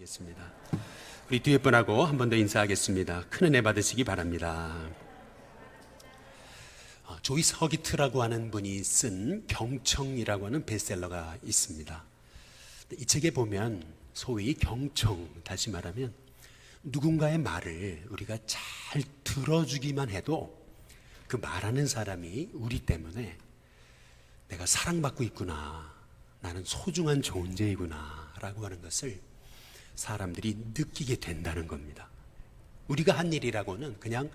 하겠습니다. 우리 뒤에 분하고 한 번 더 인사하겠습니다. 큰 은혜 받으시기 바랍니다. 조이스 허기트라고 하는 분이 쓴 경청이라고 하는 베스트셀러가 있습니다. 이 책에 보면 소위 경청, 다시 말하면 누군가의 말을 우리가 잘 들어주기만 해도 그 말하는 사람이 우리 때문에 내가 사랑받고 있구나, 나는 소중한 존재이구나 라고 하는 것을 사람들이 느끼게 된다는 겁니다. 우리가 한 일이라고는 그냥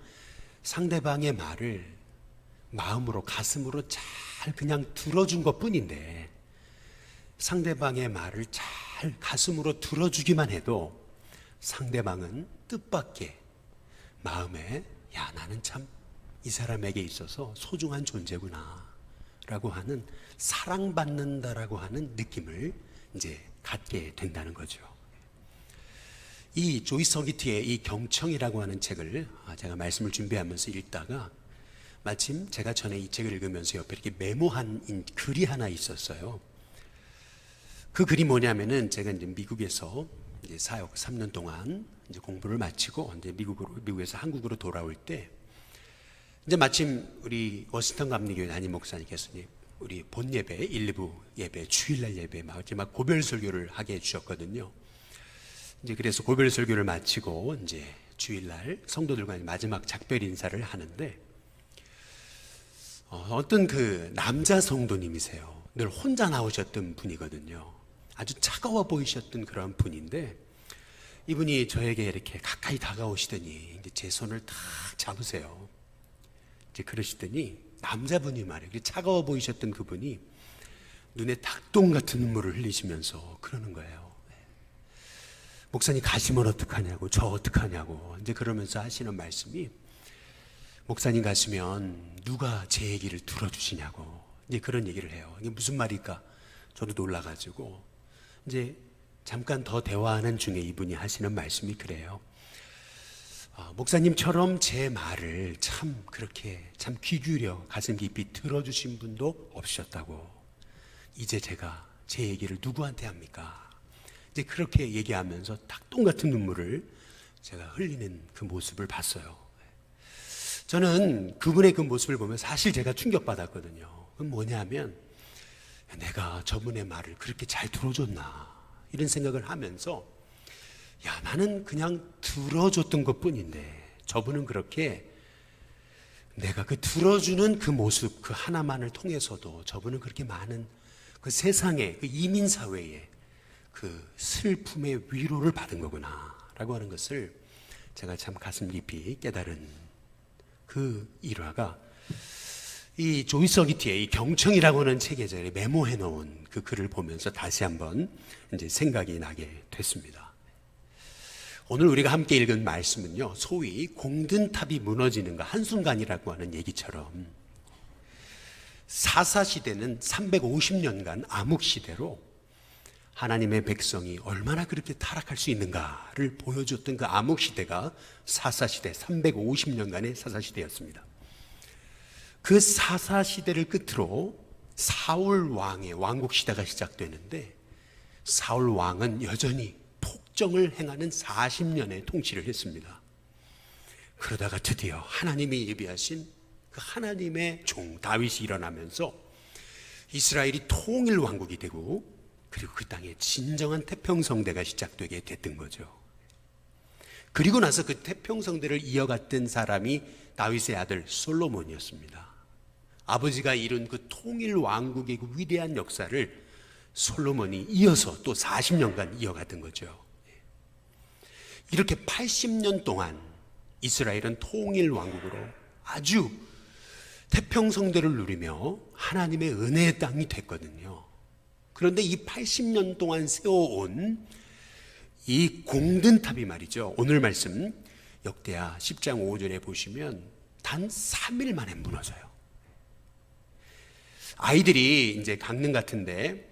상대방의 말을 마음으로, 가슴으로 잘 그냥 들어준 것 뿐인데, 상대방의 말을 잘 가슴으로 들어주기만 해도 상대방은 뜻밖의 마음에, 야, 나는 참 이 사람에게 있어서 소중한 존재구나 라고 하는, 사랑받는다라고 하는 느낌을 이제 갖게 된다는 거죠. 이 조이스 허기트의 이 경청이라고 하는 책을 제가 말씀을 준비하면서 읽다가 마침 제가 전에 이 책을 읽으면서 옆에 이렇게 메모한 글이 하나 있었어요. 그 글이 뭐냐면은, 제가 이제 미국에서 이제 사역 3년 동안 이제 공부를 마치고 이제 미국에서 한국으로 돌아올 때, 이제 마침 우리 워싱턴 감리교회 담임 목사님께서 우리 본 예배, 1, 2부 예배, 주일날 예배 마지막 고별 설교를 하게 해주셨거든요. 이제 그래서 고별 설교를 마치고 이제 주일날 성도들과 마지막 작별 인사를 하는데, 어떤 그 남자 성도님이세요. 늘 혼자 나오셨던 분이거든요. 아주 차가워 보이셨던 그런 분인데, 이분이 저에게 이렇게 가까이 다가오시더니 이제 제 손을 탁 잡으세요. 이제 그러시더니 남자분이 말이에요. 차가워 보이셨던 그분이 눈에 닭똥 같은 눈물을 흘리시면서 그러는 거예요. 목사님 가시면 어떡하냐고, 저 어떡하냐고 이제 그러면서 하시는 말씀이, 목사님 가시면 누가 제 얘기를 들어주시냐고 이제 그런 얘기를 해요. 이게 무슨 말일까? 저도 놀라가지고 이제 잠깐 더 대화하는 중에 이분이 하시는 말씀이 그래요. 목사님처럼 제 말을 참 그렇게 참 귀 기울여 가슴 깊이 들어주신 분도 없으셨다고. 이제 제가 제 얘기를 누구한테 합니까? 이제 그렇게 얘기하면서 닭똥 같은 눈물을 제가 흘리는 그 모습을 봤어요. 저는 그분의 그 모습을 보면 사실 제가 충격받았거든요. 그건 뭐냐면, 내가 저분의 말을 그렇게 잘 들어줬나 이런 생각을 하면서, 야, 나는 그냥 들어줬던 것 뿐인데 저분은 그렇게 내가 그 들어주는 그 모습 그 하나만을 통해서도 저분은 그렇게 많은 그 세상에, 그 이민사회에 그 슬픔의 위로를 받은 거구나 라고 하는 것을 제가 참 가슴 깊이 깨달은 그 일화가 이 조이스 허기트의 이 경청이라고 하는 책에 제가 메모해 놓은 그 글을 보면서 다시 한번 이제 생각이 나게 됐습니다. 오늘 우리가 함께 읽은 말씀은요, 소위 공든탑이 무너지는 거 한순간이라고 하는 얘기처럼 사사시대는 350년간 암흑시대로 하나님의 백성이 얼마나 그렇게 타락할 수 있는가를 보여줬던 그 암흑시대가 사사시대, 350년간의 사사시대였습니다. 그 사사시대를 끝으로 사울 왕의 왕국시대가 시작되는데, 사울 왕은 여전히 폭정을 행하는 40년의 통치를 했습니다. 그러다가 드디어 하나님이 예비하신 그 하나님의 종 다윗이 일어나면서 이스라엘이 통일 왕국이 되고, 그리고 그 땅에 진정한 태평성대가 시작되게 됐던 거죠. 그리고 나서 그 태평성대를 이어갔던 사람이 다윗의 아들 솔로몬이었습니다. 아버지가 이룬 그 통일 왕국의 그 위대한 역사를 솔로몬이 이어서 또 40년간 이어갔던 거죠. 이렇게 80년 동안 이스라엘은 통일 왕국으로 아주 태평성대를 누리며 하나님의 은혜의 땅이 됐거든요. 그런데 이 80년 동안 세워온 이 공든탑이 말이죠, 오늘 말씀 역대하 10장 5절에 보시면 단 3일 만에 무너져요. 아이들이 이제 강릉 같은데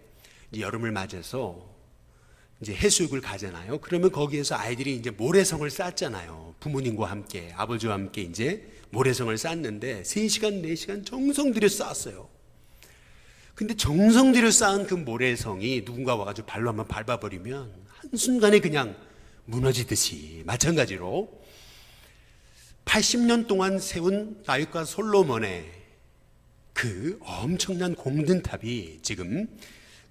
이제 여름을 맞아서 이제 해수욕을 가잖아요. 그러면 거기에서 아이들이 이제 모래성을 쌓잖아요. 부모님과 함께, 아버지와 함께 이제 모래성을 쌓는데 3시간, 4시간 정성 들여 쌓았어요. 근데 정성 들여 쌓은 그 모래성이 누군가 와가지고 발로 한번 밟아버리면 한순간에 그냥 무너지듯이 마찬가지로 80년 동안 세운 다윗과 솔로몬의 그 엄청난 공든탑이 지금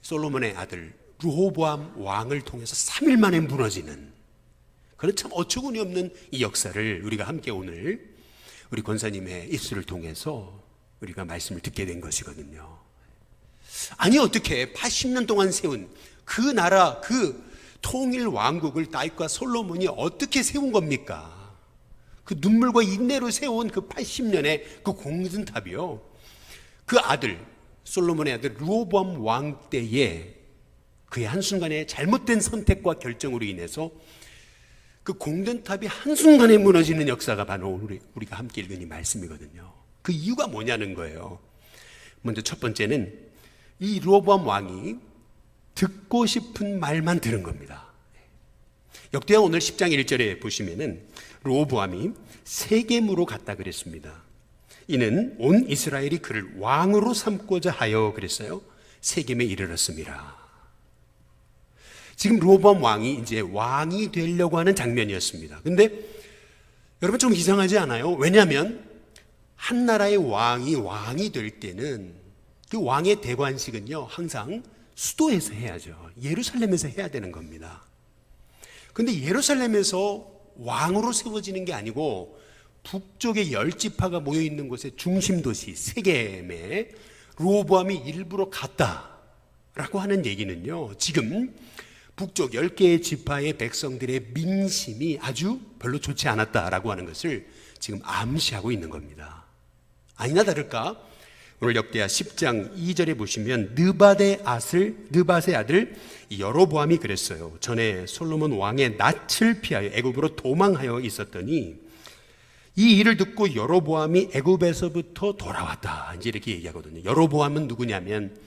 솔로몬의 아들 르호보암 왕을 통해서 3일 만에 무너지는 그런 참 어처구니 없는 이 역사를 우리가 함께 오늘 우리 권사님의 입술을 통해서 우리가 말씀을 듣게 된 것이거든요. 아니 어떻게 80년 동안 세운 그 나라 그 통일 왕국을 다윗과 솔로몬이 어떻게 세운 겁니까? 그 눈물과 인내로 세운 그 80년의 그 공든탑이요, 그 아들 솔로몬의 아들 르호보암 왕 때에 그의 한순간의 잘못된 선택과 결정으로 인해서 그 공든탑이 한순간에 무너지는 역사가 바로 우리가 함께 읽은 이 말씀이거든요. 그 이유가 뭐냐는 거예요. 먼저 첫 번째는 이 르호보암 왕이 듣고 싶은 말만 들은 겁니다. 역대하 오늘 10장 1절에 보시면은 르호보암이 세겜으로 갔다 그랬습니다. 이는 온 이스라엘이 그를 왕으로 삼고자 하여 그랬어요. 세겜에 이르렀습니다. 지금 르호보암 왕이 이제 왕이 되려고 하는 장면이었습니다. 근데 여러분 좀 이상하지 않아요? 왜냐하면 한 나라의 왕이 될 때는 그 왕의 대관식은요 항상 수도에서 해야죠. 예루살렘에서 해야 되는 겁니다. 근데 예루살렘에서 왕으로 세워지는 게 아니고 북쪽의 10지파가 모여있는 곳의 중심도시 세겜에 르호보암이 일부러 갔다라고 하는 얘기는요, 지금 북쪽 10개의 지파의 백성들의 민심이 아주 별로 좋지 않았다라고 하는 것을 지금 암시하고 있는 겁니다. 아니나 다를까 오늘 역대하 10장 2절에 보시면 느밧의 아들 여로보암이 그랬어요. 전에 솔로몬 왕의 낯을 피하여 애굽으로 도망하여 있었더니 이 일을 듣고 여로보암이 애굽에서부터 돌아왔다, 이제 이렇게 얘기하거든요. 여로보암은 누구냐면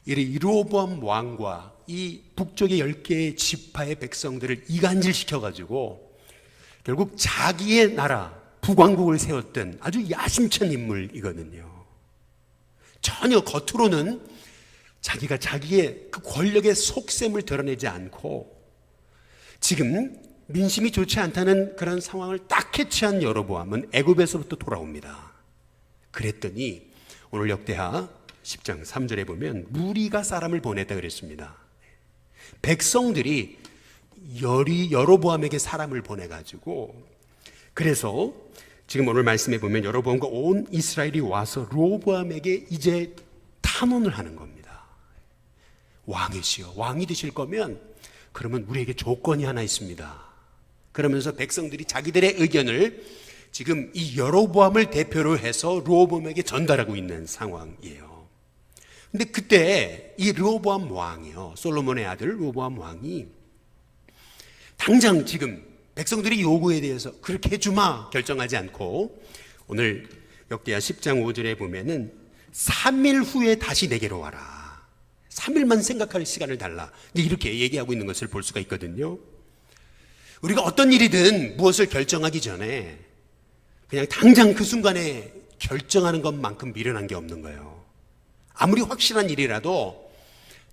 이 르호보암 왕과 이 북쪽의 10개의 지파의 백성들을 이간질시켜가지고 결국 자기의 나라 북왕국을 세웠던 아주 야심찬 인물이거든요. 전혀 겉으로는 자기가 자기의 그 권력의 속셈을 드러내지 않고 지금 민심이 좋지 않다는 그런 상황을 딱 캐치한 여로보암은 애굽에서부터 돌아옵니다. 그랬더니 오늘 역대하 10장 3절에 보면 무리가 사람을 보냈다 그랬습니다. 백성들이 여로보암에게 사람을 보내가지고, 그래서 지금 오늘 말씀에 보면 여로보암과 온 이스라엘이 와서 르호보암에게 이제 탄원을 하는 겁니다. 왕이시여, 왕이 되실 거면 그러면 우리에게 조건이 하나 있습니다. 그러면서 백성들이 자기들의 의견을 지금 이 여로보암을 대표로 해서 르호보암에게 전달하고 있는 상황이에요. 근데 그때 이 르호보암 왕이요, 솔로몬의 아들 르호보암 왕이 당장 지금 백성들의 요구에 대해서 그렇게 해주마 결정하지 않고 오늘 역대하 10장 5절에 보면은 3일 후에 다시 내게로 와라. 3일만 생각할 시간을 달라. 이렇게 얘기하고 있는 것을 볼 수가 있거든요. 우리가 어떤 일이든 무엇을 결정하기 전에 그냥 당장 그 순간에 결정하는 것만큼 미련한 게 없는 거예요. 아무리 확실한 일이라도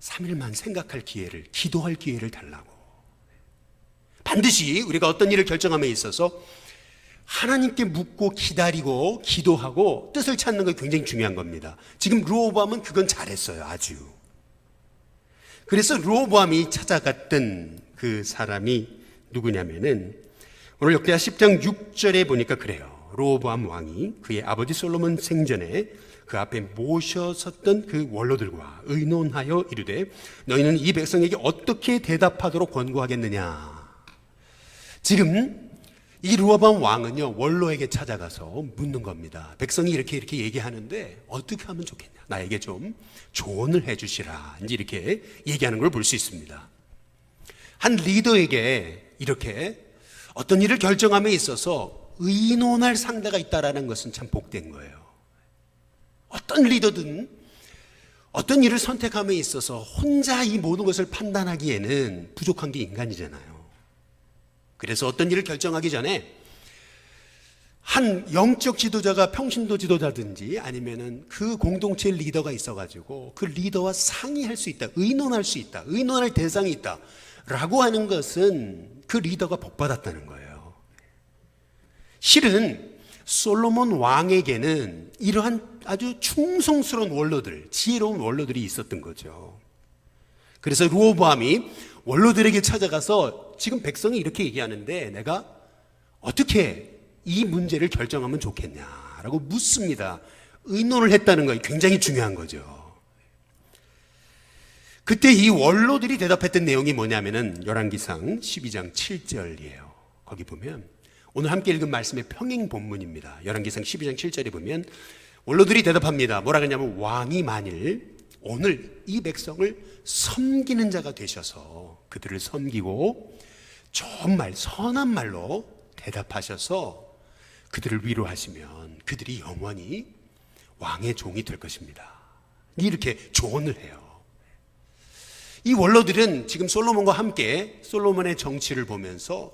3일만 생각할 기회를, 기도할 기회를 달라고. 반드시 우리가 어떤 일을 결정함에 있어서 하나님께 묻고 기다리고 기도하고 뜻을 찾는 게 굉장히 중요한 겁니다. 지금 르호보암은 그건 잘했어요, 아주. 그래서 르호보암이 찾아갔던 그 사람이 누구냐면은 오늘 역대하 10장 6절에 보니까 그래요. 르호보암 왕이 그의 아버지 솔로몬 생전에 그 앞에 모셔섰던 그 원로들과 의논하여 이르되 너희는 이 백성에게 어떻게 대답하도록 권고하겠느냐. 지금 이 르호보암 왕은요, 원로에게 찾아가서 묻는 겁니다. 백성이 이렇게 얘기하는데 어떻게 하면 좋겠냐, 나에게 좀 조언을 해주시라, 이제 이렇게 얘기하는 걸 볼 수 있습니다. 한 리더에게 이렇게 어떤 일을 결정함에 있어서 의논할 상대가 있다라는 것은 참 복된 거예요. 어떤 리더든 어떤 일을 선택함에 있어서 혼자 이 모든 것을 판단하기에는 부족한 게 인간이잖아요. 그래서 어떤 일을 결정하기 전에 한 영적 지도자가 평신도 지도자든지 아니면은 그 공동체 리더가 있어가지고 그 리더와 상의할 수 있다, 의논할 수 있다, 의논할 대상이 있다, 라고 하는 것은 그 리더가 복받았다는 거예요. 실은 솔로몬 왕에게는 이러한 아주 충성스러운 원로들, 지혜로운 원로들이 있었던 거죠. 그래서 르호보암이 원로들에게 찾아가서 지금 백성이 이렇게 얘기하는데 내가 어떻게 이 문제를 결정하면 좋겠냐라고 묻습니다. 의논을 했다는 거 굉장히 중요한 거죠. 그때 이 원로들이 대답했던 내용이 뭐냐면은 열왕기상 12장 7절이에요. 거기 보면 오늘 함께 읽은 말씀의 평행 본문입니다. 열왕기상 12장 7절에 보면 원로들이 대답합니다. 뭐라 그러냐면 왕이 만일 오늘 이 백성을 섬기는 자가 되셔서 그들을 섬기고 좋은 말, 선한 말로 대답하셔서 그들을 위로하시면 그들이 영원히 왕의 종이 될 것입니다. 이렇게 조언을 해요. 이 원로들은 지금 솔로몬과 함께 솔로몬의 정치를 보면서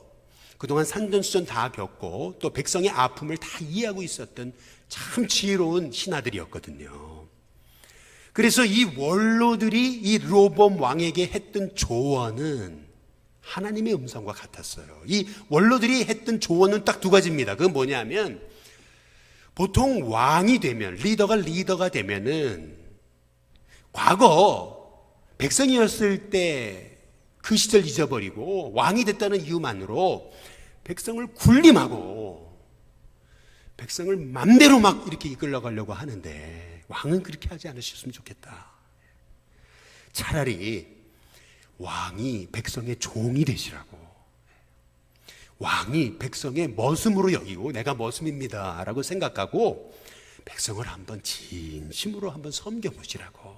그동안 산전수전 다 겪고 또 백성의 아픔을 다 이해하고 있었던 참 지혜로운 신하들이었거든요. 그래서 이 원로들이 이 르호보암 왕에게 했던 조언은 하나님의 음성과 같았어요. 이 원로들이 했던 조언은 딱 두 가지입니다. 그건 뭐냐면 보통 왕이 되면 리더가 되면은 과거 백성이었을 때 그 시절 잊어버리고 왕이 됐다는 이유만으로 백성을 군림하고 백성을 맘대로 막 이렇게 이끌어가려고 하는데 왕은 그렇게 하지 않으셨으면 좋겠다. 차라리 왕이 백성의 종이 되시라고, 왕이 백성의 머슴으로 여기고 내가 머슴입니다 라고 생각하고 백성을 한번 진심으로 한번 섬겨보시라고.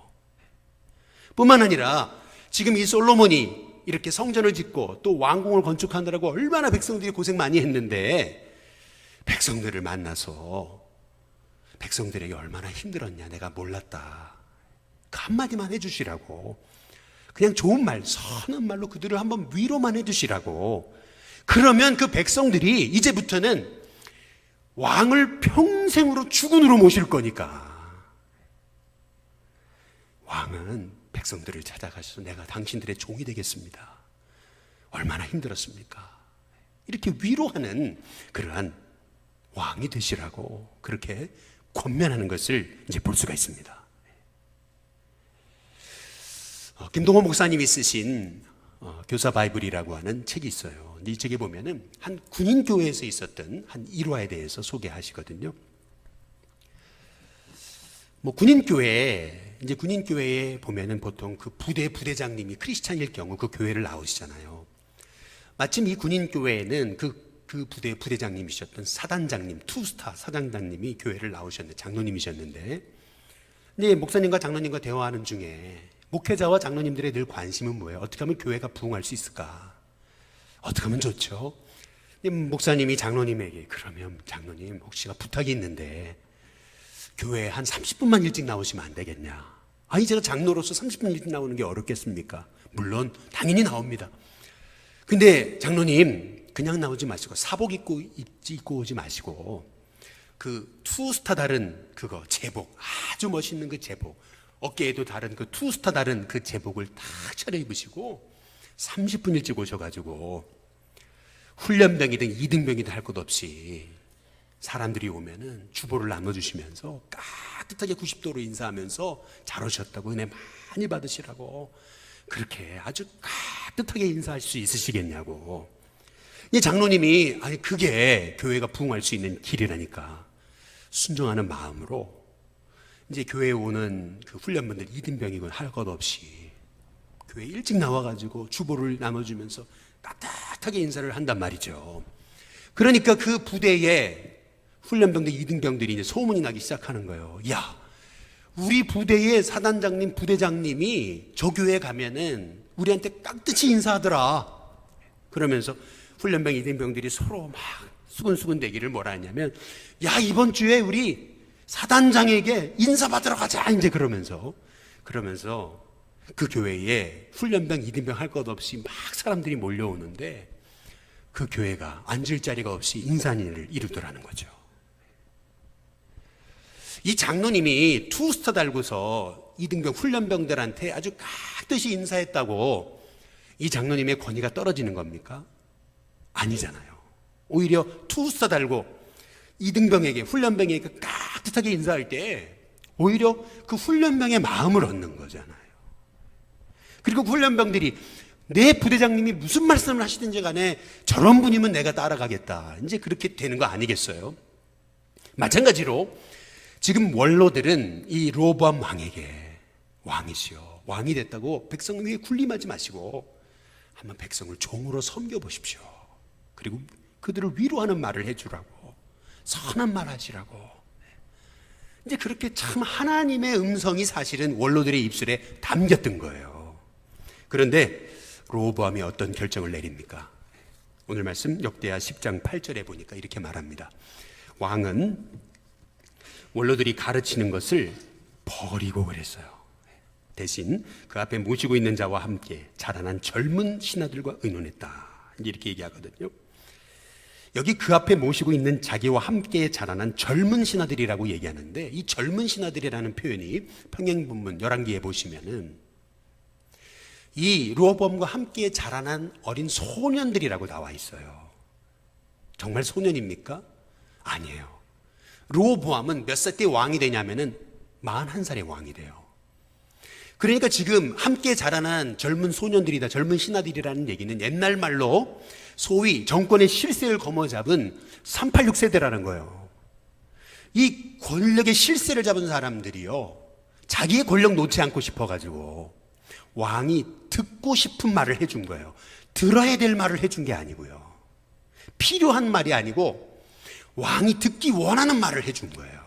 뿐만 아니라 지금 이 솔로몬이 이렇게 성전을 짓고 또 왕궁을 건축하느라고 얼마나 백성들이 고생 많이 했는데 백성들을 만나서 백성들에게 얼마나 힘들었냐 내가 몰랐다. 그 한마디만 해주시라고. 그냥 좋은 말, 선한 말로 그들을 한번 위로만 해주시라고. 그러면 그 백성들이 이제부터는 왕을 평생으로 주군으로 모실 거니까. 왕은 백성들을 찾아가셔서 내가 당신들의 종이 되겠습니다. 얼마나 힘들었습니까? 이렇게 위로하는 그러한 왕이 되시라고 그렇게 권면하는 것을 이제 볼 수가 있습니다. 김동호 목사님이 쓰신 교사 바이블이라고 하는 책이 있어요. 이 책에 보면은 한 군인 교회에서 있었던 한 일화에 대해서 소개하시거든요. 군인 교회에 보면은 보통 그 부대장님이 크리스찬일 경우 그 교회를 나오시잖아요. 마침 이 군인 교회에는 그 부대장님이셨던 사단장님, 투스타 사단장님이 교회를 나오셨는데 장로님이셨는데, 근데 목사님과 장로님과 대화하는 중에 목회자와 장로님들의 늘 관심은 뭐예요? 어떻게 하면 교회가 부흥할 수 있을까? 어떻게 하면 좋죠? 목사님이 장로님에게 그러면 장로님 혹시가 부탁이 있는데 교회에 한 30분만 일찍 나오시면 안 되겠냐? 아니 제가 장로로서 30분 일찍 나오는 게 어렵겠습니까? 물론 당연히 나옵니다. 근데 장로님 그냥 나오지 마시고 사복 입고 오지 마시고 그 투스타 다른 그거 제복, 아주 멋있는 그 제복, 어깨에도 다른 그 투스타 다른 그 제복을 딱 차려입으시고 30분 일찍 오셔가지고 훈련병이든 이등병이든 할 것 없이 사람들이 오면은 주보를 나눠주시면서 깍듯하게 90도로 인사하면서 잘 오셨다고 은혜 많이 받으시라고 그렇게 아주 깍듯하게 인사할 수 있으시겠냐고. 이 장로님이 아니 그게 교회가 부흥할 수 있는 길이라니까 순종하는 마음으로 이제 교회에 오는 그 훈련분들 이등병이건 할 것 없이 교회 일찍 나와가지고 주보를 나눠주면서 따뜻하게 인사를 한단 말이죠. 그러니까 그 부대에 훈련병들 이등병들이 이제 소문이 나기 시작하는 거예요. 야, 우리 부대의 사단장님, 부대장님이 저 교회에 가면은 우리한테 깍듯이 인사하더라. 그러면서 훈련병 이등병들이 서로 막 수근수근 대기를 뭐라 했냐면, 야, 이번 주에 우리 사단장에게 인사받으러 가자. 이제 그러면서 그 교회에 훈련병 이등병 할 것 없이 막 사람들이 몰려오는데 그 교회가 앉을 자리가 없이 인산인을 이루더라는 거죠. 이 장로님이 투스타 달고서 이등병 훈련병들한테 아주 깍듯이 인사했다고 이 장로님의 권위가 떨어지는 겁니까? 아니잖아요. 오히려 투스타 달고 이등병에게, 훈련병에게 깍듯하게 인사할 때 오히려 그 훈련병의 마음을 얻는 거잖아요. 그리고 그 훈련병들이 내 부대장님이 무슨 말씀을 하시든지 간에 저런 분이면 내가 따라가겠다, 이제 그렇게 되는 거 아니겠어요? 마찬가지로 지금 원로들은 이 르호보암 왕에게, 왕이시여, 왕이 됐다고 백성 위에 군림하지 마시고 한번 백성을 종으로 섬겨보십시오. 그리고 그들을 위로하는 말을 해주라고, 선한 말 하시라고. 이제 그렇게 참 하나님의 음성이 사실은 원로들의 입술에 담겼던 거예요. 그런데 르호보암이 어떤 결정을 내립니까? 오늘 말씀 역대하 10장 8절에 보니까 이렇게 말합니다. 왕은 원로들이 가르치는 것을 버리고 그랬어요. 대신 그 앞에 모시고 있는 자와 함께 자라난 젊은 신하들과 의논했다, 이렇게 얘기하거든요. 여기 그 앞에 모시고 있는 자기와 함께 자라난 젊은 신하들이라고 얘기하는데, 이 젊은 신하들이라는 표현이 평행본문 열왕기에 보시면은 이 르호보암과 함께 자라난 어린 소년들이라고 나와 있어요. 정말 소년입니까? 아니에요. 르호보암은 몇 살 때 왕이 되냐면은 41살에 왕이 돼요. 그러니까 지금 함께 자라난 젊은 소년들이다, 젊은 신하들이라는 얘기는 옛날 말로 소위 정권의 실세를 거머잡은 386세대라는 거예요. 이 권력의 실세를 잡은 사람들이요, 자기의 권력 놓지 않고 싶어가지고 왕이 듣고 싶은 말을 해준 거예요. 들어야 될 말을 해준 게 아니고요, 필요한 말이 아니고 왕이 듣기 원하는 말을 해준 거예요.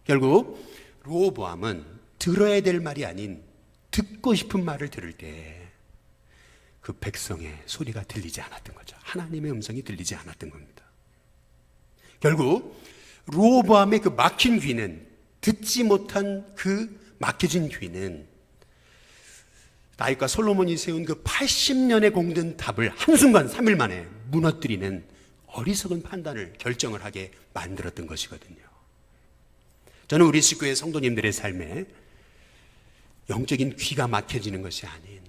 결국 르호보암은 들어야 될 말이 아닌 듣고 싶은 말을 들을 때 그 백성의 소리가 들리지 않았던 거죠. 하나님의 음성이 들리지 않았던 겁니다. 결국 르호보암의 그 막힌 귀는, 듣지 못한 그 막혀진 귀는 다윗과 솔로몬이 세운 그 80년에 공든 답을 한순간 3일 만에 무너뜨리는 어리석은 판단을, 결정을 하게 만들었던 것이거든요. 저는 우리 식구의 성도님들의 삶에 영적인 귀가 막혀지는 것이 아닌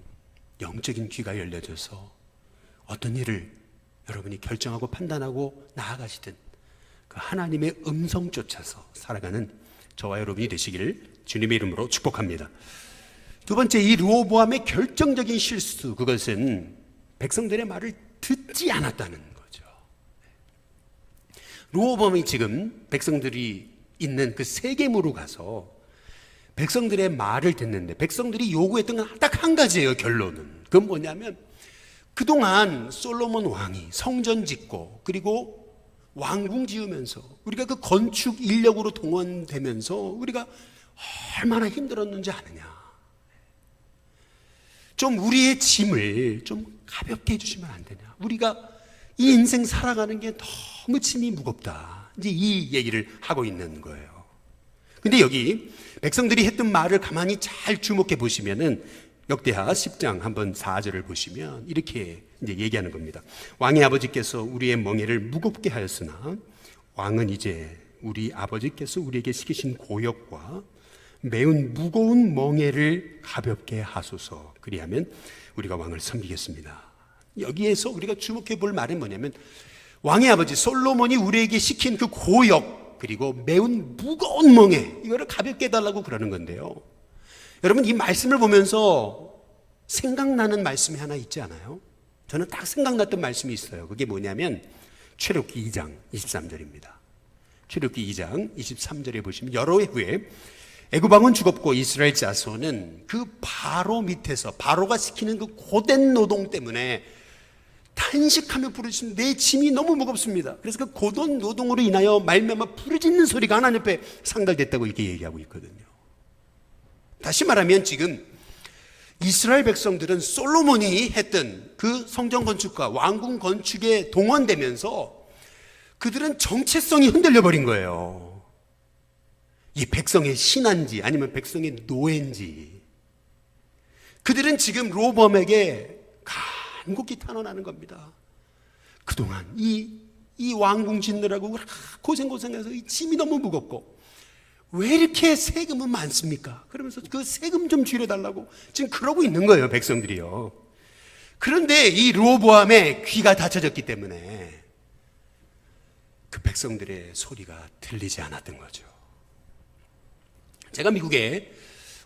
영적인 귀가 열려져서 어떤 일을 여러분이 결정하고 판단하고 나아가시든 그 하나님의 음성 쫓아서 살아가는 저와 여러분이 되시기를 주님의 이름으로 축복합니다. 두 번째, 이 르호보암의 결정적인 실수, 그것은 백성들의 말을 듣지 않았다는 거죠. 르호보암이 지금 백성들이 있는 그 세겜으로 가서 백성들의 말을 듣는데, 백성들이 요구했던 건 딱 한 가지예요. 결론은 그건 뭐냐면, 그동안 솔로몬 왕이 성전 짓고 그리고 왕궁 지으면서 우리가 그 건축 인력으로 동원되면서 우리가 얼마나 힘들었는지 아느냐. 좀 우리의 짐을 좀 가볍게 해주시면 안 되냐. 우리가 이 인생 살아가는 게 너무 짐이 무겁다, 이제 이 얘기를 하고 있는 거예요. 근데 여기 백성들이 했던 말을 가만히 잘 주목해 보시면은 역대하 10장 한번 4절을 보시면 이렇게 이제 얘기하는 겁니다. 왕의 아버지께서 우리의 멍에를 무겁게 하였으나 왕은 이제 우리 아버지께서 우리에게 시키신 고역과 매운 무거운 멍에를 가볍게 하소서. 그리하면 우리가 왕을 섬기겠습니다. 여기에서 우리가 주목해 볼 말은 뭐냐면, 왕의 아버지 솔로몬이 우리에게 시킨 그 고역 그리고 매운 무거운 멍에, 이거를 가볍게 해달라고 그러는 건데요. 여러분, 이 말씀을 보면서 생각나는 말씀이 하나 있지 않아요? 저는 딱 생각났던 말씀이 있어요. 그게 뭐냐면 출애굽기 2장 23절입니다. 출애굽기 2장 23절에 보시면, 여러 해 후에 애굽 왕은 죽었고 이스라엘 자손은 그 바로 밑에서, 바로가 시키는 그 고된 노동 때문에 탄식하며 부르짖는, 내 짐이 너무 무겁습니다. 그래서 그 고된 노동으로 인하여 말미암아 부르짖는 소리가 하나님 앞에 상달됐다고 이렇게 얘기하고 있거든요. 다시 말하면 지금 이스라엘 백성들은 솔로몬이 했던 그 성전 건축과 왕궁 건축에 동원되면서 그들은 정체성이 흔들려 버린 거예요. 이 백성의 신한지 아니면 백성의 노예인지. 그들은 지금 르호보암에게 간곡히 탄원하는 겁니다. 그동안 이 왕궁 짓느라고 고생해서 이 짐이 너무 무겁고 왜 이렇게 세금은 많습니까? 그러면서 그 세금 좀 줄여달라고 지금 그러고 있는 거예요, 백성들이요. 그런데 이 르호보암의 귀가 닫혀졌기 때문에 그 백성들의 소리가 들리지 않았던 거죠. 제가 미국의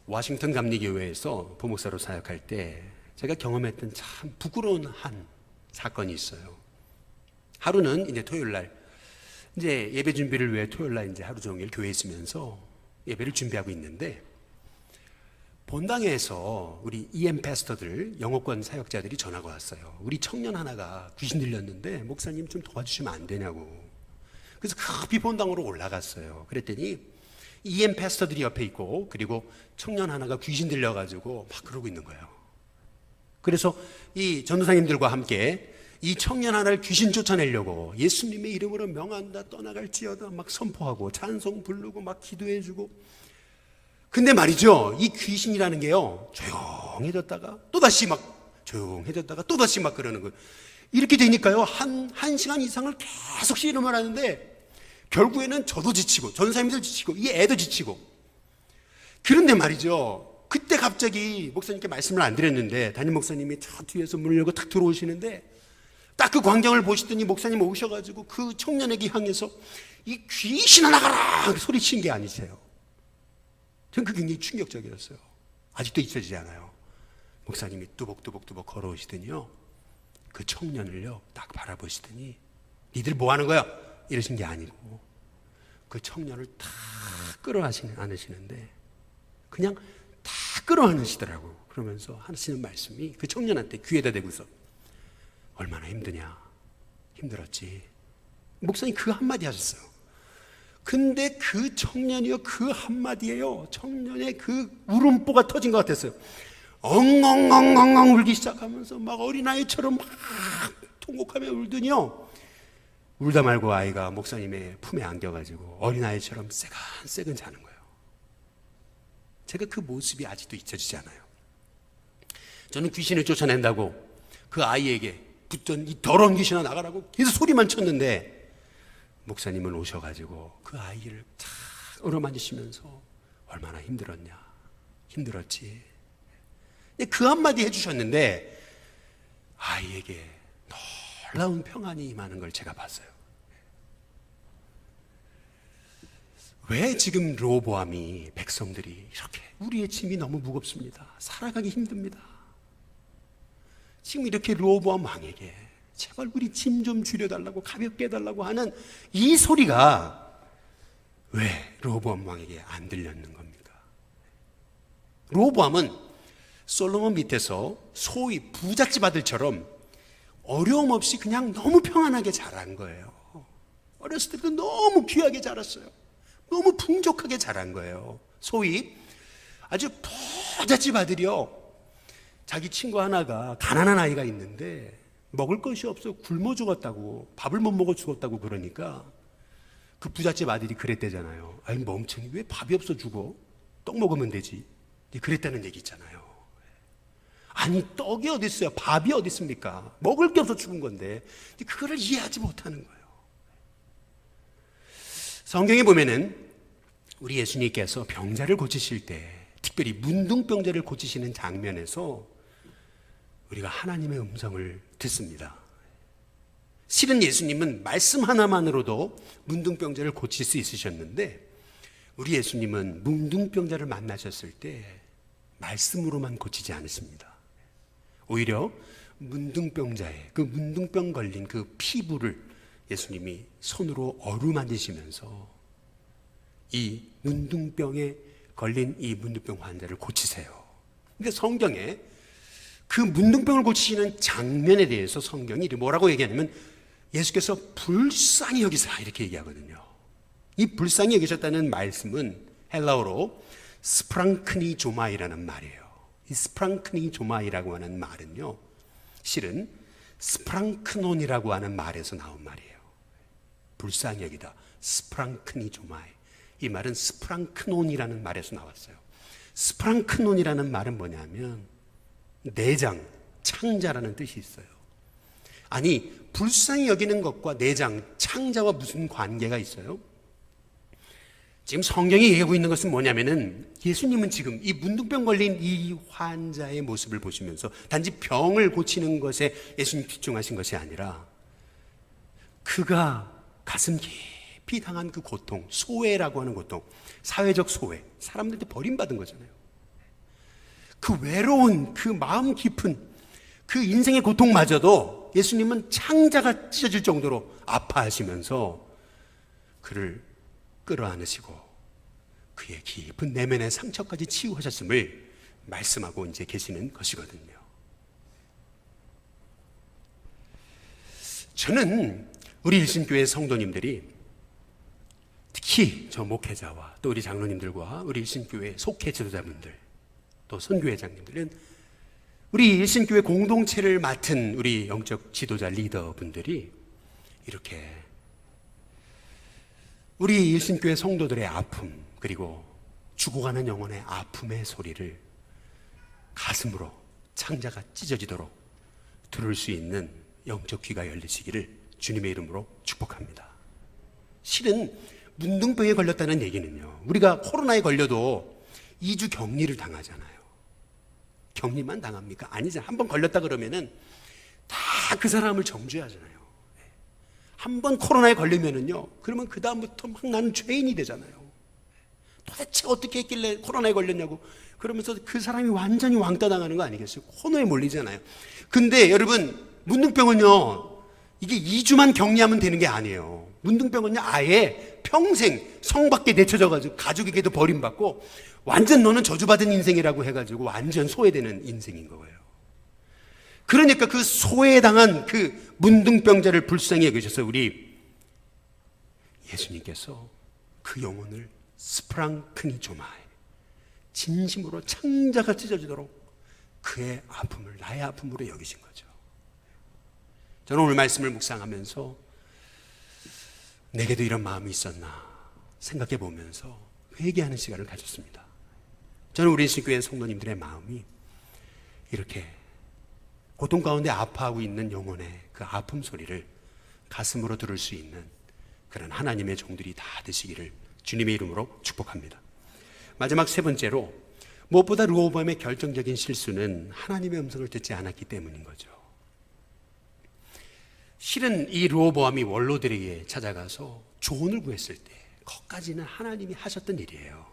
워싱턴 감리교회에서 부목사로 사역할 때 제가 경험했던 참 부끄러운 한 사건이 있어요. 하루는 이제 토요일 날 이제 예배 준비를 위해 토요일 날 이제 하루 종일 교회에 있으면서 예배를 준비하고 있는데 본당에서 우리 패스터들, 영어권 사역자들이 전화가 왔어요. 우리 청년 하나가 귀신 들렸는데 목사님 좀 도와주시면 안 되냐고. 그래서 급히 본당으로 올라갔어요. 그랬더니 패스터들이 옆에 있고 그리고 청년 하나가 귀신 들려가지고 막 그러고 있는 거예요. 그래서 이 전도사님들과 함께 이 청년 하나를 귀신 쫓아내려고 예수님의 이름으로 명한다 떠나갈지어다 막 선포하고 찬송 부르고 막 기도해주고. 근데 말이죠, 이 귀신이라는 게요 조용해졌다가 또다시 막 조용해졌다가 또다시 막 그러는 거예요. 이렇게 되니까요 한 시간 이상을 계속 씨름을 하는데 결국에는 저도 지치고 전사님들 지치고 이 애도 지치고. 그런데 말이죠, 그때 갑자기 목사님께 말씀을 안 드렸는데 담임 목사님이 저 뒤에서 문을 열고 탁 들어오시는데 딱 그 광경을 보시더니 목사님 오셔가지고 그 청년에게 향해서 이 귀신아 나가라 소리친 게 아니세요. 전 그게 굉장히 충격적이었어요. 아직도 잊혀지지 않아요. 목사님이 뚜벅뚜벅 걸어오시더니요 그 청년을요 딱 바라보시더니 니들 뭐 하는 거야? 이러신 게 아니고 그 청년을 다 끌어안으시는데 그냥 다 끌어안으시더라고. 그러면서 하시는 말씀이 그 청년한테 귀에다 대고서 얼마나 힘드냐? 힘들었지. 목사님 그 한마디 하셨어요. 근데 그 청년이요 그 한마디에요 청년의 그 울음보가 터진 것 같았어요. 엉엉엉엉엉 울기 시작하면서 막 어린아이처럼 막 통곡하며 울더니요 울다 말고 아이가 목사님의 품에 안겨가지고 어린아이처럼 새근새근 자는 거예요. 제가 그 모습이 아직도 잊혀지지 않아요. 저는 귀신을 쫓아낸다고 그 아이에게 붙던 이 더러운 귀신아 나가라고 계속 소리만 쳤는데 목사님은 오셔가지고 그 아이를 탁 어루만지시면서 얼마나 힘들었냐. 힘들었지. 그 한마디 해주셨는데 아이에게 놀라운 평안이 임하는 걸 제가 봤어요. 왜 지금 르호보암이 백성들이 이렇게 우리의 짐이 너무 무겁습니다. 살아가기 힘듭니다. 지금 이렇게 르호보암 왕에게 제발 우리 짐 좀 줄여달라고 가볍게 해달라고 하는 이 소리가 왜 르호보암 왕에게 안 들렸는 겁니까? 르호보암은 솔로몬 밑에서 소위 부잣집 아들처럼 어려움 없이 그냥 너무 평안하게 자란 거예요. 어렸을 때도 너무 귀하게 자랐어요. 너무 풍족하게 자란 거예요. 소위 아주 부잣집 아들이요 자기 친구 하나가 가난한 아이가 있는데 먹을 것이 없어 굶어 죽었다고, 밥을 못 먹어 죽었다고 그러니까 그 부잣집 아들이 그랬대잖아요. 아니 멍청이 왜 밥이 없어 죽어? 떡 먹으면 되지. 그랬다는 얘기 있잖아요. 아니 떡이 어디 있어요? 밥이 어디 있습니까? 먹을 게 없어 죽은 건데 그거를 이해하지 못하는 거예요. 성경에 보면은 우리 예수님께서 병자를 고치실 때 특별히 문둥병자를 고치시는 장면에서 우리가 하나님의 음성을 듣습니다. 실은 예수님은 말씀 하나만으로도 문둥병자를 고칠 수 있으셨는데 우리 예수님은 문둥병자를 만나셨을 때 말씀으로만 고치지 않으십니다. 오히려 문둥병자의 그 문둥병 걸린 그 피부를 예수님이 손으로 어루만지시면서 이 문둥병에 걸린 이 문둥병 환자를 고치세요. 근데 성경에 그 문둥병을 고치시는 장면에 대해서 성경이 뭐라고 얘기하냐면 예수께서 불쌍히 여기사 이렇게 얘기하거든요. 이 불쌍히 여기셨다는 말씀은 헬라어로 스프랑크니조마이라는 말이에요. 이 스프랑크니조마이라고 하는 말은요 실은 스프랑크논이라고 하는 말에서 나온 말이에요. 불쌍히 여기다 스프랑크니조마이. 이 말은 스프랑크논이라는 말에서 나왔어요. 스프랑크논이라는 말은 뭐냐면 내장, 창자라는 뜻이 있어요. 아니 불쌍히 여기는 것과 내장, 창자와 무슨 관계가 있어요? 지금 성경이 얘기하고 있는 것은 뭐냐면은 예수님은 지금 이 문둥병 걸린 이 환자의 모습을 보시면서 단지 병을 고치는 것에 예수님 집중하신 것이 아니라 그가 가슴 깊이 당한 그 고통, 소외라고 하는 고통, 사회적 소외, 사람들한테 버림받은 거잖아요. 그 외로운 그 마음 깊은 그 인생의 고통마저도 예수님은 창자가 찢어질 정도로 아파하시면서 그를 끌어안으시고 그의 깊은 내면의 상처까지 치유하셨음을 말씀하고 이제 계시는 것이거든요. 저는 우리 일신교회 성도님들이 특히 저 목회자와 또 우리 장로님들과 우리 일신교회 속회 지도자분들 또 선교회장님들은 우리 일신교회 공동체를 맡은 우리 영적 지도자 리더분들이 이렇게 우리 일신교회 성도들의 아픔 그리고 죽어가는 영혼의 아픔의 소리를 가슴으로 창자가 찢어지도록 들을 수 있는 영적 귀가 열리시기를 주님의 이름으로 축복합니다. 실은 문둥병에 걸렸다는 얘기는요, 우리가 코로나에 걸려도 2주 격리를 당하잖아요. 격리만 당합니까? 아니죠. 한번 걸렸다 그러면은 다 그 사람을 정죄하잖아요. 한번 코로나에 걸리면은요, 그러면 그 다음부터 막 나는 죄인이 되잖아요. 도대체 어떻게 했길래 코로나에 걸렸냐고 그러면서 그 사람이 완전히 왕따 당하는 거 아니겠어요? 코너에 몰리잖아요. 근데 여러분, 문둥병은요, 이게 2주만 격리하면 되는 게 아니에요. 문둥병은요, 아예 평생 성 밖에 내쳐져가지고 가족에게도 버림받고 완전 너는 저주받은 인생이라고 해가지고 완전 소외되는 인생인 거예요. 그러니까 그 소외당한 그 문둥병자를 불쌍히 여기셔서 우리 예수님께서 그 영혼을 스프랑크니조마에 진심으로 창자가 찢어지도록 그의 아픔을 나의 아픔으로 여기신 거죠. 저는 오늘 말씀을 묵상하면서 내게도 이런 마음이 있었나 생각해 보면서 회개하는 시간을 가졌습니다. 저는 우리 신교회 성도님들의 마음이 이렇게 고통 가운데 아파하고 있는 영혼의 그 아픔 소리를 가슴으로 들을 수 있는 그런 하나님의 종들이 다 되시기를 주님의 이름으로 축복합니다. 마지막 세 번째로, 무엇보다 르호보암의 결정적인 실수는 하나님의 음성을 듣지 않았기 때문인 거죠. 실은 이 르호보암이 원로들에게 찾아가서 조언을 구했을 때 거기까지는 하나님이 하셨던 일이에요.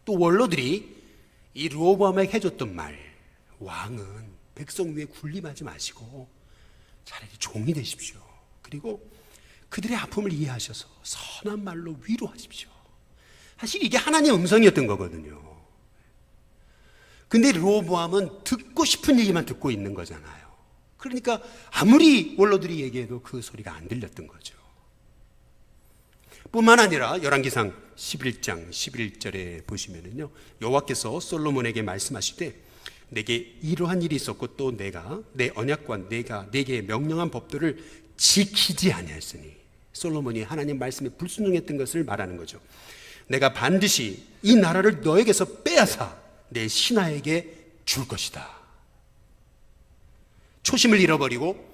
또 원로들이 이 르호보암에게 해줬던 말, 왕은 백성 위에 군림하지 마시고 차라리 종이 되십시오. 그리고 그들의 아픔을 이해하셔서 선한 말로 위로하십시오. 사실 이게 하나님의 음성이었던 거거든요. 근데 르호보암은 듣고 싶은 얘기만 듣고 있는 거잖아요. 그러니까 아무리 원로들이 얘기해도 그 소리가 안 들렸던 거죠. 뿐만 아니라 열왕기상 11장 11절에 보시면은요, 여호와께서 솔로몬에게 말씀하시되 내게 이러한 일이 있었고 또 내가 내 언약과 내가 내게 명령한 법도를 지키지 아니하였으니, 솔로몬이 하나님 말씀에 불순종했던 것을 말하는 거죠. 내가 반드시 이 나라를 너에게서 빼앗아 내 신하에게 줄 것이다. 초심을 잃어버리고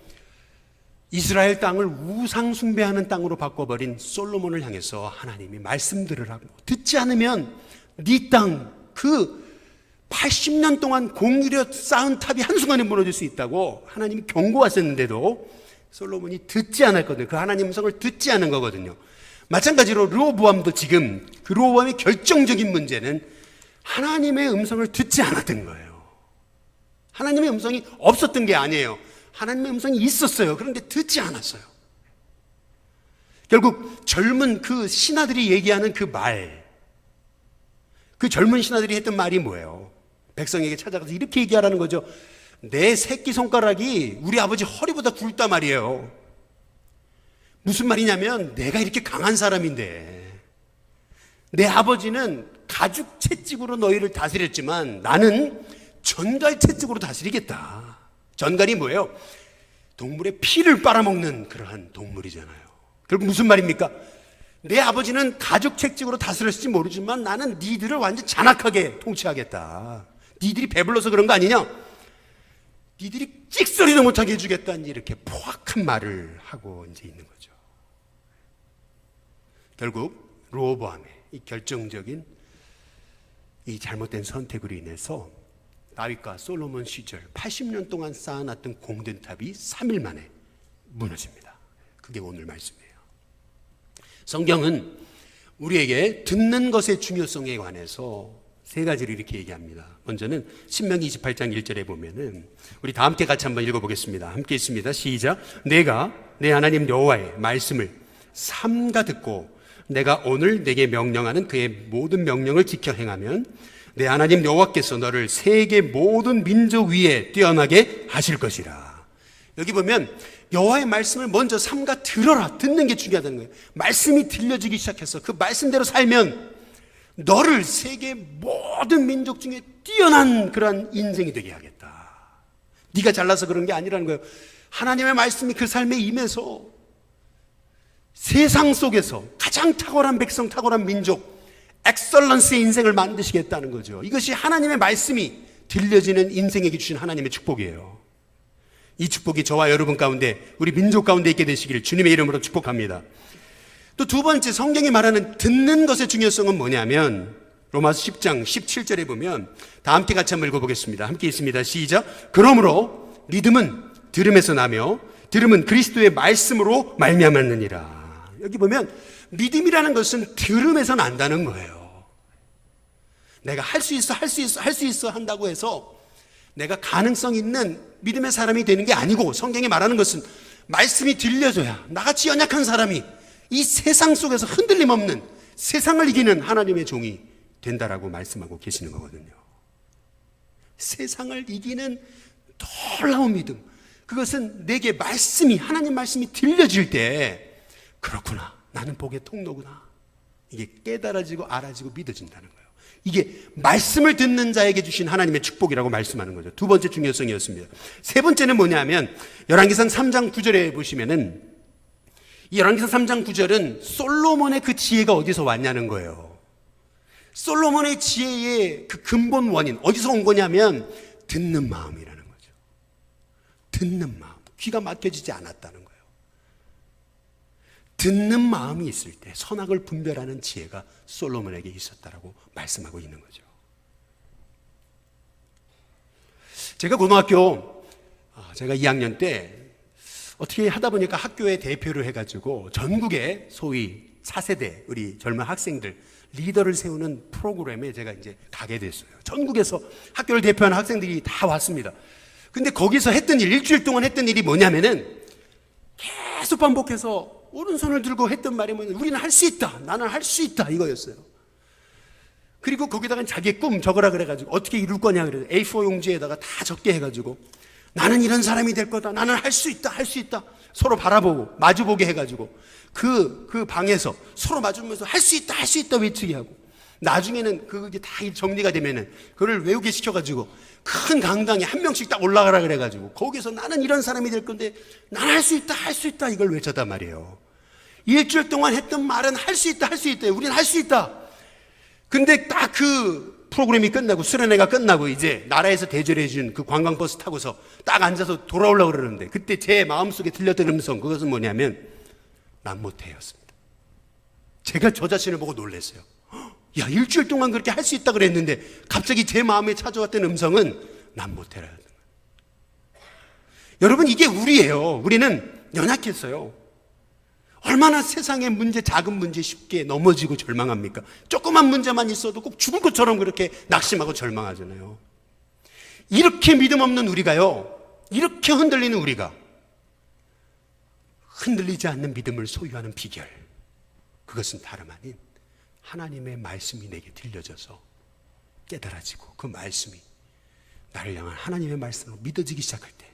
이스라엘 땅을 우상 숭배하는 땅으로 바꿔버린 솔로몬을 향해서 하나님이 말씀 들으라고, 듣지 않으면 네 땅 그 80년 동안 공유려 쌓은 탑이 한순간에 무너질 수 있다고 하나님이 경고하셨는데도 솔로몬이 듣지 않았거든요. 그 하나님 음성을 듣지 않은 거거든요. 마찬가지로 르호보암도 지금 그 르호보암의 결정적인 문제는 하나님의 음성을 듣지 않았던 거예요. 하나님의 음성이 없었던 게 아니에요. 하나님의 음성이 있었어요. 그런데 듣지 않았어요. 결국 젊은 그 신하들이 얘기하는 그 말, 그 젊은 신하들이 했던 말이 뭐예요? 백성에게 찾아가서 이렇게 얘기하라는 거죠. 내 새끼손가락이 우리 아버지 허리보다 굵단 말이에요. 무슨 말이냐면 내가 이렇게 강한 사람인데 내 아버지는 가죽 채찍으로 너희를 다스렸지만 나는 전갈 채찍으로 다스리겠다. 전갈이 뭐예요? 동물의 피를 빨아먹는 그러한 동물이잖아요. 결국 무슨 말입니까? 내 아버지는 가죽 채찍으로 다스렸을지 모르지만 나는 니들을 완전 잔악하게 통치하겠다. 니들이 배불러서 그런 거 아니냐? 니들이 찍소리도 못하게 해주겠다. 이렇게 포악한 말을 하고 이제 있는 거죠. 결국 르호보암의 이 결정적인 이 잘못된 선택으로 인해서 다윗과 솔로몬 시절 80년 동안 쌓아놨던 공든탑이 3일 만에 무너집니다. 그게 오늘 말씀이에요. 성경은 우리에게 듣는 것의 중요성에 관해서 세 가지를 이렇게 얘기합니다. 먼저는 신명기 28장 1절에 보면은 우리 다 함께 같이 한번 읽어보겠습니다. 함께 있습니다. 시작. 내가 내 하나님 여호와의 말씀을 삼가 듣고 내가 오늘 내게 명령하는 그의 모든 명령을 지켜 행하면 내 하나님 여호와께서 너를 세계 모든 민족 위에 뛰어나게 하실 것이라. 여기 보면 여호와의 말씀을 먼저 삼가 들어라. 듣는 게 중요하다는 거예요. 말씀이 들려지기 시작해서 그 말씀대로 살면 너를 세계 모든 민족 중에 뛰어난 그러한 인생이 되게 하겠다. 네가 잘나서 그런 게 아니라는 거예요. 하나님의 말씀이 그 삶에 임해서 세상 속에서 가장 탁월한 백성, 탁월한 민족, 엑설런스의 인생을 만드시겠다는 거죠. 이것이 하나님의 말씀이 들려지는 인생에게 주신 하나님의 축복이에요. 이 축복이 저와 여러분 가운데, 우리 민족 가운데 있게 되시기를 주님의 이름으로 축복합니다. 또 두 번째, 성경이 말하는 듣는 것의 중요성은 뭐냐면 로마서 10장 17절에 보면 다 함께 같이 한번 읽어보겠습니다. 함께 있습니다. 시작. 그러므로 믿음은 들음에서 나며 들음은 그리스도의 말씀으로 말미암았느니라. 여기 보면 믿음이라는 것은 들음에서 난다는 거예요. 내가 할 수 있어, 할 수 있어, 할 수 있어 한다고 해서 내가 가능성 있는 믿음의 사람이 되는 게 아니고, 성경이 말하는 것은 말씀이 들려줘야 나같이 연약한 사람이 이 세상 속에서 흔들림 없는 세상을 이기는 하나님의 종이 된다라고 말씀하고 계시는 거거든요. 세상을 이기는 놀라운 믿음, 그것은 내게 말씀이, 하나님 말씀이 들려질 때 그렇구나, 나는 복의 통로구나, 이게 깨달아지고 알아지고 믿어진다는 거예요. 이게 말씀을 듣는 자에게 주신 하나님의 축복이라고 말씀하는 거죠. 두 번째 중요성이었습니다. 세 번째는 뭐냐면 열왕기상 3장 9절에 보시면은 이 열왕기상 3장 9절은 솔로몬의 그 지혜가 어디서 왔냐는 거예요. 솔로몬의 지혜의 그 근본 원인 어디서 온 거냐면 듣는 마음이라는 거죠. 듣는 마음, 귀가 막혀지지 않았다는 거예요. 듣는 마음이 있을 때 선악을 분별하는 지혜가 솔로몬에게 있었다라고 말씀하고 있는 거죠. 제가 고등학교 제가 2학년 때 어떻게 하다 보니까 학교의 대표를 해가지고 전국의 소위 4세대 우리 젊은 학생들 리더를 세우는 프로그램에 제가 이제 가게 됐어요. 전국에서 학교를 대표하는 학생들이 다 왔습니다. 근데 거기서 했던 일, 일주일 동안 했던 일이 뭐냐면은 계속 반복해서 오른손을 들고 했던 말이 뭐냐면 우리는 할 수 있다, 나는 할 수 있다, 이거였어요. 그리고 거기다가 자기의 꿈 적으라 그래가지고 어떻게 이룰 거냐 그래서 A4 용지에다가 다 적게 해가지고 나는 이런 사람이 될 거다, 나는 할 수 있다, 할 수 있다, 서로 바라보고 마주보게 해가지고 그 방에서 서로 마주보면서 할 수 있다, 할 수 있다 외치게 하고, 나중에는 그게 다 정리가 되면은 그걸 외우게 시켜가지고 큰 강당에 한 명씩 딱 올라가라 그래가지고 거기서 나는 이런 사람이 될 건데 난 할 수 있다, 할 수 있다, 이걸 외쳤단 말이에요. 일주일 동안 했던 말은 할 수 있다, 할 수 있다, 우리는 할 수 있다. 근데 딱 그 프로그램이 끝나고 수련회가 끝나고 이제 나라에서 대절해 준 그 관광버스 타고서 딱 앉아서 돌아오려고 그러는데 그때 제 마음속에 들렸던 음성, 그것은 뭐냐면 난 못해였습니다. 제가 저 자신을 보고 놀랐어요. 야, 일주일 동안 그렇게 할 수 있다 그랬는데 갑자기 제 마음에 찾아왔던 음성은 난 못해라. 여러분, 이게 우리예요. 우리는 연약했어요. 얼마나 세상의 문제, 작은 문제 쉽게 넘어지고 절망합니까? 조그만 문제만 있어도 꼭 죽을 것처럼 그렇게 낙심하고 절망하잖아요. 이렇게 믿음 없는 우리가요, 이렇게 흔들리는 우리가 흔들리지 않는 믿음을 소유하는 비결, 그것은 다름 아닌 하나님의 말씀이 내게 들려져서 깨달아지고 그 말씀이 나를 향한 하나님의 말씀으로 믿어지기 시작할 때,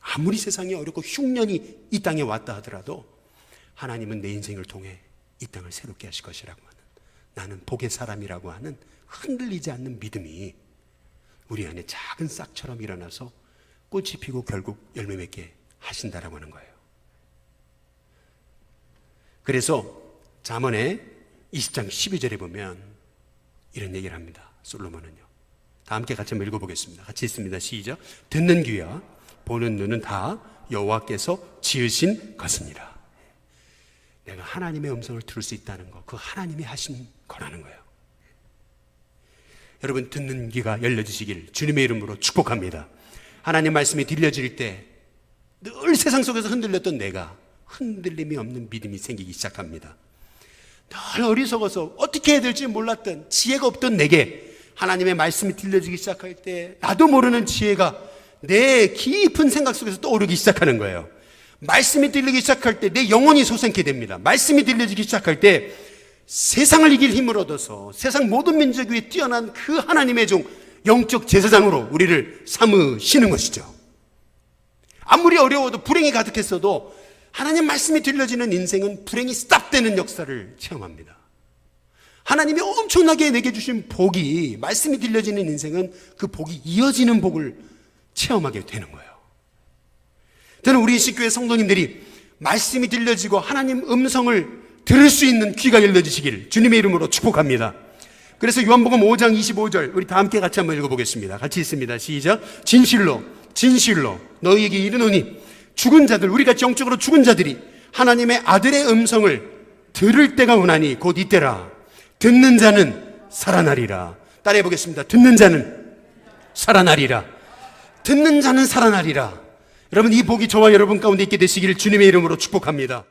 아무리 세상이 어렵고 흉년이 이 땅에 왔다 하더라도 하나님은 내 인생을 통해 이 땅을 새롭게 하실 것이라고 하는, 나는 복의 사람이라고 하는 흔들리지 않는 믿음이 우리 안에 작은 싹처럼 일어나서 꽃이 피고 결국 열매 맺게 하신다라고 하는 거예요. 그래서 잠언의 20장 12절에 보면 이런 얘기를 합니다. 솔로몬은요. 다 함께 같이 한번 읽어보겠습니다. 같이 있습니다. 시작. 듣는 귀와 보는 눈은 다 여호와께서 지으신 것이니라. 내가 하나님의 음성을 들을 수 있다는 거, 그 하나님이 하신 거라는 거예요. 여러분, 듣는 귀가 열려지시길 주님의 이름으로 축복합니다. 하나님 말씀이 들려질 때 늘 세상 속에서 흔들렸던 내가 흔들림이 없는 믿음이 생기기 시작합니다. 늘 어리석어서 어떻게 해야 될지 몰랐던, 지혜가 없던 내게 하나님의 말씀이 들려지기 시작할 때 나도 모르는 지혜가 내 깊은 생각 속에서 떠오르기 시작하는 거예요. 말씀이 들리기 시작할 때 내 영혼이 솟게 됩니다. 말씀이 들려지기 시작할 때 세상을 이길 힘을 얻어서 세상 모든 민족 위에 뛰어난 그 하나님의 종, 영적 제사장으로 우리를 삼으시는 것이죠. 아무리 어려워도 불행이 가득했어도 하나님 말씀이 들려지는 인생은 불행이 스탑되는 역사를 체험합니다. 하나님이 엄청나게 내게 주신 복이, 말씀이 들려지는 인생은 그 복이 이어지는 복을 체험하게 되는 거예요. 저는 우리 신교회 성도님들이 말씀이 들려지고 하나님 음성을 들을 수 있는 귀가 열려지시길 주님의 이름으로 축복합니다. 그래서 요한복음 5장 25절 우리 다 함께 같이 한번 읽어보겠습니다. 같이 있습니다. 시작. 진실로 진실로 너희에게 이르노니 죽은 자들, 우리같이 영적으로 죽은 자들이 하나님의 아들의 음성을 들을 때가 오나니 곧 이때라. 듣는 자는 살아나리라. 따라해 보겠습니다. 듣는 자는 살아나리라. 듣는 자는 살아나리라. 여러분, 이 복이 저와 여러분 가운데 있게 되시기를 주님의 이름으로 축복합니다.